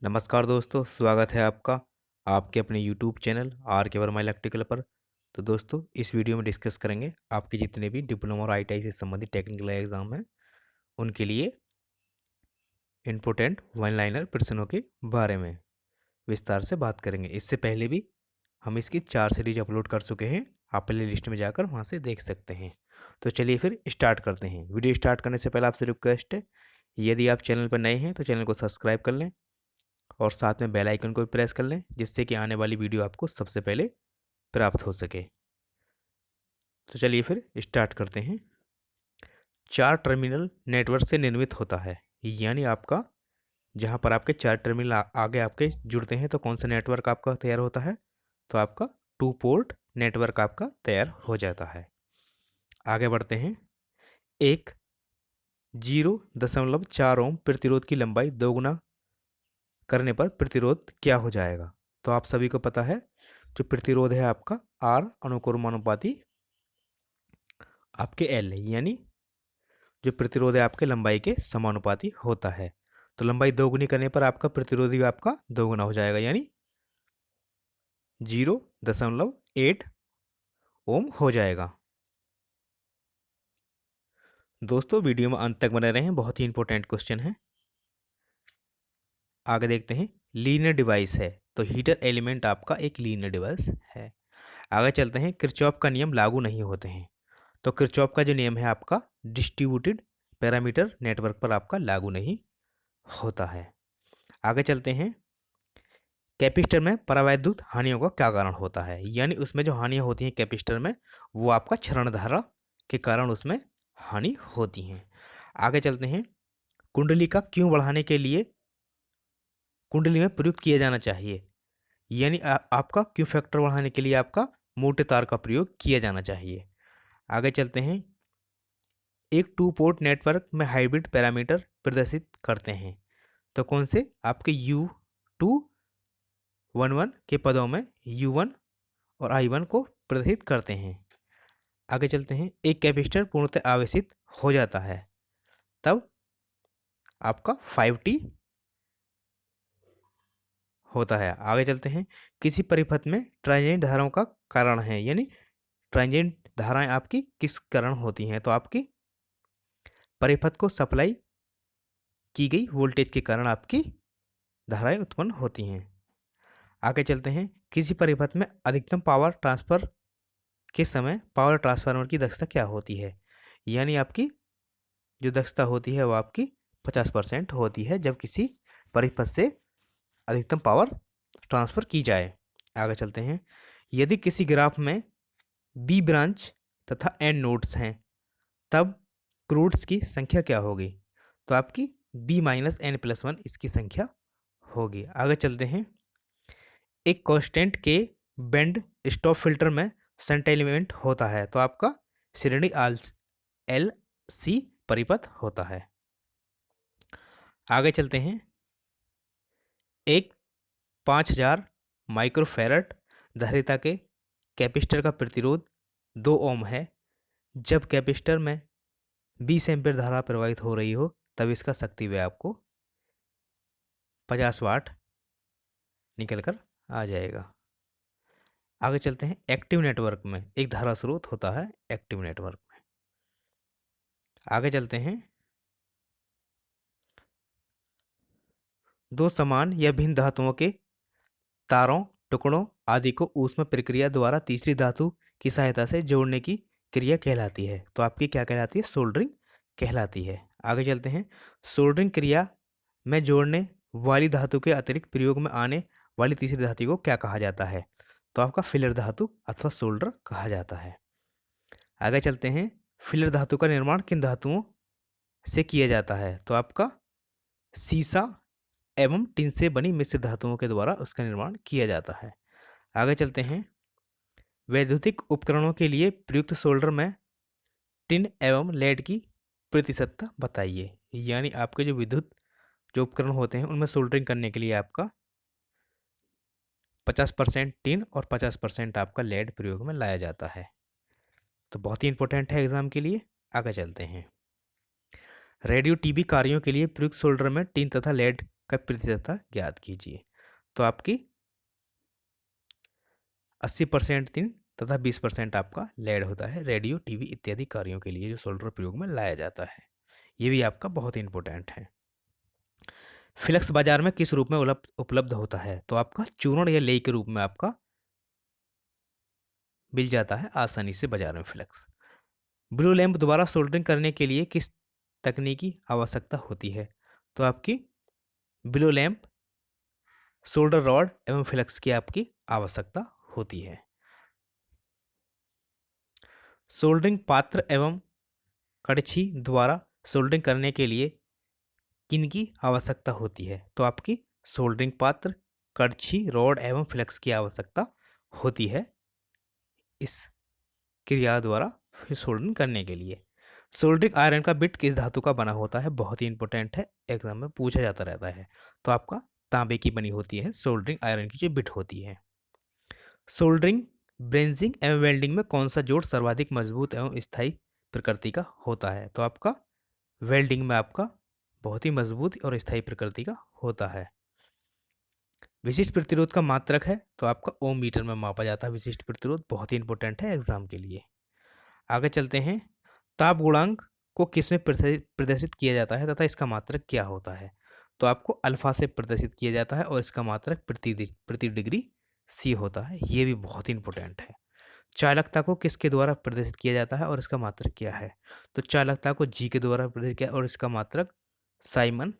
नमस्कार दोस्तों, स्वागत है आपका आपके अपने यूट्यूब चैनल आर के वर्मा इलेक्ट्रिकल पर। तो दोस्तों, इस वीडियो में डिस्कस करेंगे आपके जितने भी डिप्लोमा और आईटीआई से संबंधित टेक्निकल एग्जाम हैं उनके लिए इम्पोर्टेंट वन लाइनर प्रश्नों के बारे में विस्तार से बात करेंगे। इससे पहले भी हम इसकी 4 सीरीज अपलोड कर चुके हैं, आप प्ले लिस्ट में जाकर वहाँ से देख सकते हैं। तो चलिए फिर स्टार्ट करते हैं। वीडियो स्टार्ट करने से पहले आपसे रिक्वेस्ट है, यदि आप चैनल पर नए हैं तो चैनल को सब्सक्राइब कर लें और साथ में बेल आइकन को भी प्रेस कर लें, जिससे कि आने वाली वीडियो आपको सबसे पहले प्राप्त हो सके। तो चलिए फिर स्टार्ट करते हैं। 4 टर्मिनल नेटवर्क से निर्मित होता है, यानी आपका जहाँ पर आपके 4 टर्मिनल आगे आपके जुड़ते हैं तो कौन सा नेटवर्क आपका तैयार होता है? तो आपका 2 पोर्ट नेटवर्क आपका तैयार हो जाता है। आगे बढ़ते हैं। एक 0.4 ओम प्रतिरोध की लंबाई दोगुना करने पर प्रतिरोध क्या हो जाएगा? तो आप सभी को पता है, जो प्रतिरोध है आपका आर अनुक्रमानुपाती आपके एल, यानी जो प्रतिरोध है आपके लंबाई के समानुपाती होता है। तो लंबाई दोगुनी करने पर आपका प्रतिरोध भी आपका दोगुना हो जाएगा, यानी 0.8 ओम हो जाएगा। दोस्तों, वीडियो में अंत तक बने रहें, बहुत ही इंपॉर्टेंट क्वेश्चन है। आगे देखते हैं। लीनियर डिवाइस है, तो हीटर एलिमेंट आपका एक लीनियर डिवाइस है। आगे चलते हैं। किरचॉफ का नियम लागू नहीं होते हैं, तो किरचॉफ का जो नियम है आपका डिस्ट्रीब्यूटेड पैरामीटर नेटवर्क पर आपका लागू नहीं होता है। आगे चलते हैं। कैपेसिटर में परावैद्युत हानियों का क्या कारण होता है? यानी उसमें जो हानियां होती हैं कैपेसिटर में, वो आपका क्षरण धारा के कारण उसमें हानि होती हैं। आगे चलते हैं। कुंडली का क्यों बढ़ाने के लिए कुंडली में प्रयुक्त किया जाना चाहिए? यानी आपका क्यू फैक्टर बढ़ाने के लिए आपका मोटे तार का प्रयोग किया जाना चाहिए। आगे चलते हैं। एक 2 पोर्ट नेटवर्क में हाइब्रिड पैरामीटर प्रदर्शित करते हैं, तो कौन से? आपके U211 के पदों में U1 और I1 को प्रदर्शित करते हैं। आगे चलते हैं। एक कैपेसिटर पूर्णतः आवेशित हो जाता है, तब आपका 5T होता है। आगे चलते हैं। किसी परिपथ में ट्रांजिएंट धाराओं का कारण है, यानी ट्रांजिएंट धाराएं आपकी किस कारण होती हैं? तो आपकी परिपथ को सप्लाई की गई वोल्टेज के कारण आपकी धाराएं उत्पन्न होती हैं। आगे चलते हैं। किसी परिपथ में अधिकतम पावर ट्रांसफर के समय पावर ट्रांसफार्मर की दक्षता क्या होती है? यानी आपकी जो दक्षता होती है वो आपकी 50% होती है, जब किसी परिपथ से अधिकतम पावर ट्रांसफर की जाए। आगे चलते हैं। यदि किसी ग्राफ में बी ब्रांच तथा एन नोड्स हैं, तब क्रूड्स की संख्या क्या होगी? तो आपकी B-N+1 इसकी संख्या होगी। आगे चलते हैं। एक कांस्टेंट के बैंड स्टॉप फिल्टर में संट एलिमेंट होता है, तो आपका श्रेणी एल सी परिपथ होता है। आगे चलते हैं। एक 5000 माइक्रोफैरड धारिता के कैपेसिटर का प्रतिरोध 2 ओम है। जब कैपेसिटर में 20 एम्पीयर धारा प्रवाहित हो रही हो, तब इसका शक्ति व्यय आपको 50 वाट निकल कर आ जाएगा। आगे चलते हैं। एक्टिव नेटवर्क में एक धारा स्रोत होता है एक्टिव नेटवर्क में। आगे चलते हैं। दो समान या भिन्न धातुओं के तारों, टुकड़ों आदि को ऊष्मा प्रक्रिया द्वारा तीसरी धातु की सहायता से जोड़ने की क्रिया कहलाती है, तो आपकी क्या कहलाती है? सोल्डरिंग कहलाती है। आगे चलते हैं। सोल्डरिंग क्रिया में जोड़ने वाली धातु के अतिरिक्त प्रयोग में आने वाली तीसरी धातु को क्या कहा जाता है? तो आपका फिलर धातु अथवा सोल्डर कहा जाता है। आगे चलते हैं। फिलर धातु का निर्माण किन धातुओं से किया जाता है? तो आपका सीसा एवं टिन से बनी मिश्र धातुओं के द्वारा उसका निर्माण किया जाता है। आगे चलते हैं। वैद्युतिक उपकरणों के लिए प्रयुक्त सोल्डर में टिन एवं लेड की प्रतिशतता बताइए। यानी आपके जो विद्युत जो उपकरण होते हैं उनमें सोल्डरिंग करने के लिए आपका 50% टिन और 50% आपका लेड प्रयोग में लाया जाता है। तो बहुत ही इंपॉर्टेंट है एग्जाम के लिए। आगे चलते हैं। रेडियो टीवी कार्यों के लिए प्रयुक्त सोल्डर में टिन तथा लेड का प्रतिशतता ज्ञात कीजिए। तो आपकी 80% टिन तथा 20% आपका लेड होता है रेडियो, टीवी इत्यादि कार्यों के लिए जो सोल्डर प्रयोग में लाया जाता है। ये भी आपका बहुत इंपॉर्टेंट है। फ्लेक्स बाजार में किस रूप में उपलब्ध होता है? तो आपका चूर्ण या लेई के रूप में आपका मिल जाता है आसानी से बाजार में फ्लेक्स। ब्लू लैंप द्वारा सोल्डरिंग करने के लिए किस तकनीक की आवश्यकता होती है? तो आपकी ब्लू लैंप, सोल्डर रॉड एवं फ्लेक्स की आपकी आवश्यकता होती है। सोल्डरिंग पात्र एवं कड़छी द्वारा सोल्डरिंग करने के लिए किनकी आवश्यकता होती है? तो आपकी सोल्डरिंग पात्र, कड़छी, रॉड एवं फ्लेक्स की आवश्यकता होती है इस क्रिया द्वारा फिर सोल्डरिंग करने के लिए। सोल्डरिंग आयरन का बिट किस धातु का बना होता है? बहुत ही इंपॉर्टेंट है, एग्जाम में पूछा जाता रहता है। तो आपका तांबे की बनी होती है सोल्डरिंग आयरन की जो बिट होती है। सोल्डरिंग, ब्रेंजिंग एवं वेल्डिंग में कौन सा जोड़ सर्वाधिक मजबूत एवं स्थायी प्रकृति का होता है? तो आपका वेल्डिंग में आपका बहुत ही मजबूत और स्थायी प्रकृति का होता है। विशिष्ट प्रतिरोध का मात्रक है तो आपका ओम मीटर में मापा जाता है। विशिष्ट प्रतिरोध बहुत ही इंपॉर्टेंट है एग्जाम के लिए। आगे चलते हैं। ताप गुणांक को किसमें प्रदर्शित किया जाता है तथा इसका मात्रक क्या होता है? तो आपको अल्फा से प्रदर्शित किया जाता है और इसका मात्रक प्रति डिग्री सी होता है। ये भी बहुत इंपॉर्टेंट है। चालकता को किसके द्वारा प्रदर्शित किया जाता है और इसका मात्रक क्या है? तो चालकता को जी के द्वारा प्रदर्शित किया और इसका मात्रक साइमन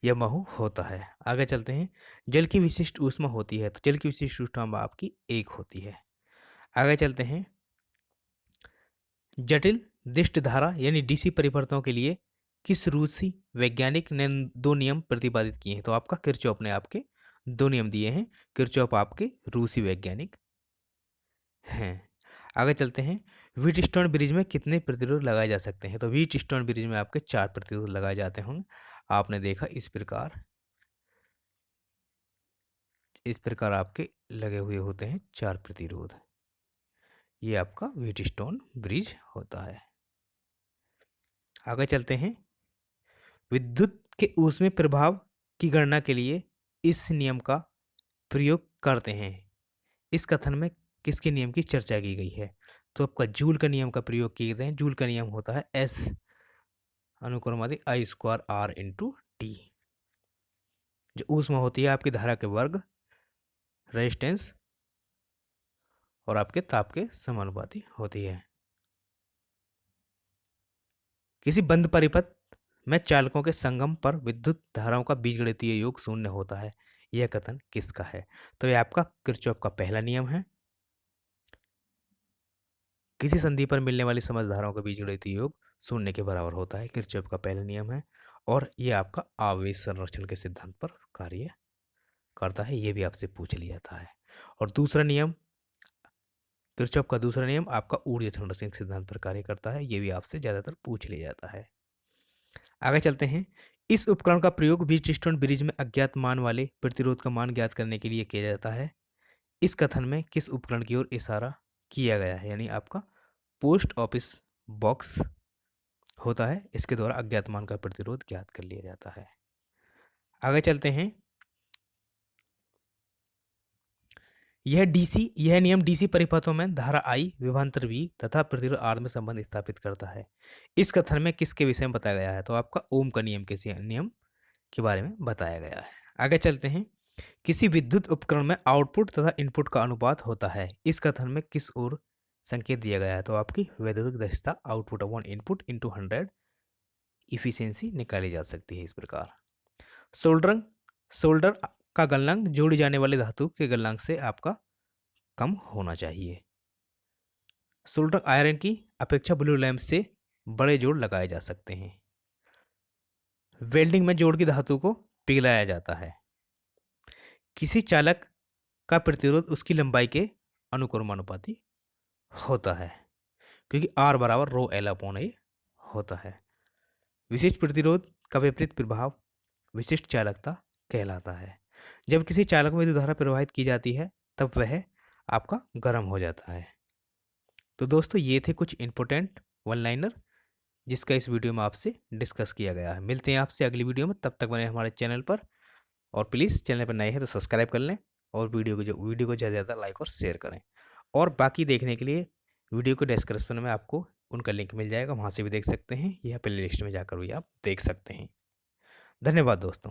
या महू होता है। आगे चलते हैं। जल की विशिष्ट ऊष्मा होती है तो जल की विशिष्ट ऊष्मा आपकी 1 होती है। आगे चलते हैं। जटिल दिष्ट धारा यानी डीसी परिवर्तनों के लिए किस रूसी वैज्ञानिक ने 2 नियम प्रतिपादित किए हैं? तो आपका किरचॉफ ने आपके 2 नियम दिए हैं। किरचॉफ आपके रूसी वैज्ञानिक हैं। आगे चलते हैं। व्हीटस्टोन ब्रिज में कितने प्रतिरोध लगाए जा सकते हैं? तो व्हीटस्टोन ब्रिज में आपके 4 प्रतिरोध लगाए जाते होंगे। आपने देखा इस प्रकार आपके लगे हुए होते हैं 4 प्रतिरोध। ये आपका व्हीटस्टोन ब्रिज होता है। आगे चलते हैं। विद्युत के ऊष्मीय प्रभाव की गणना के लिए इस नियम का प्रयोग करते हैं। इस कथन में किसके नियम की चर्चा की गई है? तो आपका जूल का नियम का प्रयोग किए गए हैं। जूल का नियम होता है एस अनुक्रमादि I square R into T. जो ऊष्मा होती है आपकी धारा के वर्ग, रेजिस्टेंस और आपके ताप के समानुपाती होती है। किसी बंद परिपथ में चालकों के संगम पर विद्युत धाराओं का बीजगणितीय योग शून्य होता है। यह कथन किसका है? तो यह आपका किरचॉफ का पहला नियम है। किसी संधि पर मिलने वाली समस्त धाराओं का बीजगणितीय योग शून्य के बराबर होता है। किरचॉफ का पहला नियम है और यह आपका आवेश संरक्षण के सिद्धांत पर कार्य करता है। यह भी आपसे पूछ लिया जाता है। और दूसरा नियम, किरचॉफ का दूसरा नियम आपका ऊर्जा संरक्षण के सिद्धांत पर कार्य करता है। यह भी आपसे ज्यादातर पूछ लिया जाता है। आगे चलते हैं। इस उपकरण का प्रयोग व्हीटस्टोन ब्रिज में अज्ञात मान वाले प्रतिरोध का मान ज्ञात करने के लिए किया जाता है। इस कथन में किस उपकरण की ओर इशारा किया गया है? यानी आपका पोस्ट ऑफिस बॉक्स होता है। इसके द्वारा अज्ञात मान का प्रतिरोध ज्ञात कर लिया जाता है। आगे चलते हैं। यह नियम डीसी परिपथों में धारा आई, विभवांतर वी तथा प्रतिरोध आर में संबंध स्थापित करता है। इस कथन में किसके विषय में बताया गया है? तो आपका ओम का नियम के बारे में बताया गया है। आगे चलते हैं। किसी विद्युत उपकरण में आउटपुट तथा इनपुट का अनुपात होता है। इस कथन में किस ओर संकेत दिया गया है? तो आपकी वैद्युतिक दक्षता output upon input into 100 efficiency निकाली जा सकती है इस प्रकार। सोल्डर का गलनांक जोड़ी जाने वाले धातु के गलनांक से आपका कम होना चाहिए। सोल्डर आयरन की अपेक्षा ब्लू लैंप से बड़े जोड़ लगाए जा सकते हैं। वेल्डिंग में जोड़ की धातु को पिघलाया जाता है। किसी चालक का प्रतिरोध उसकी लंबाई के अनुक्रमानुपाती होता है क्योंकि आर बराबर रो एल अपॉन ए होता है। विशिष्ट प्रतिरोध का विपरीत प्रभाव विशिष्ट चालकता कहलाता है। जब किसी चालक में विद्युत धारा प्रवाहित की जाती है तब वह आपका गर्म हो जाता है। तो दोस्तों ये थे कुछ इंपॉर्टेंट वन लाइनर जिसका इस वीडियो में आपसे डिस्कस किया गया है। मिलते हैं आपसे अगली वीडियो में, तब तक बने हमारे चैनल पर। और प्लीज़ चैनल पर नए हैं तो सब्सक्राइब कर लें और वीडियो को ज़्यादा से ज़्यादा लाइक और शेयर करें। और बाकी देखने के लिए वीडियो के डिस्क्रिप्शन में आपको उनका लिंक मिल जाएगा, वहाँ से भी देख सकते हैं या प्ले लिस्ट में जाकर भी आप देख सकते हैं। धन्यवाद दोस्तों।